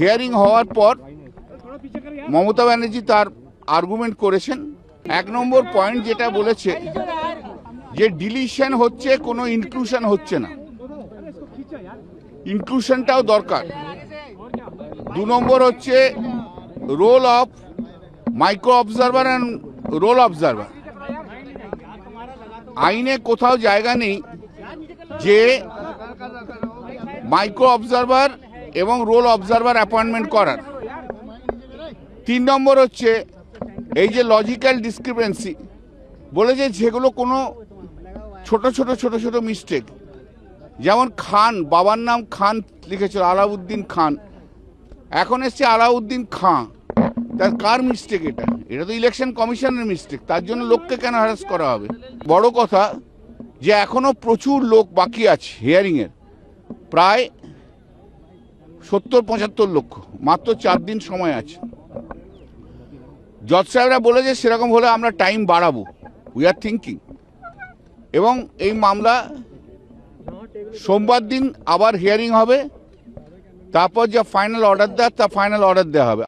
Hearing হওয়ার পর মমতা ব্যানার্জি তার আর্গুমেন্ট করেছেন। 1 নম্বর পয়েন্ট যেটা বলেছে যে ডিলিশন হচ্ছে, কোনো ইনক্লুশন হচ্ছে না, ইনক্লুশনটাও দরকার। 2 নম্বর হচ্ছে roll of micro observer and roll observer. আইনে কোথাও জায়গা নেই যে মাইক্রো অবজারভার এবং রোল অবজারভার অ্যাপয়েন্টমেন্ট করার। 3 নম্বর হচ্ছে এই যে লজিক্যাল ডিসক্রিপেন্সি বলে যে যেগুলো কোনো ছোট ছোট মিস্টেক, যেমন খান, বাবার নাম খান লিখেছিল আলাউদ্দিন খান, এখন এসছে আলাউদ্দিন খাঁ। তার কার মিস্টেক? এটা তো ইলেকশন কমিশনের মিস্টেক। তার জন্য লোককে কেন হ্যারাস করা হবে? বড় কথা যে এখনো প্রচুর লোক বাকি আছে হিয়ারিংয়ের, প্রায় 70-75 লক্ষ, মাত্র 4 দিন সময় আছে। জজ সাহেবরা বলেছে সেরকম হলে আমরা টাইম বাড়াবো, উই আর থিঙ্কিং। এবং এই মামলা সোমবার দিন আবার হিয়ারিং হবে, তারপর যা ফাইনাল অর্ডার দেওয়ার তা ফাইনাল অর্ডার দেওয়া হবে।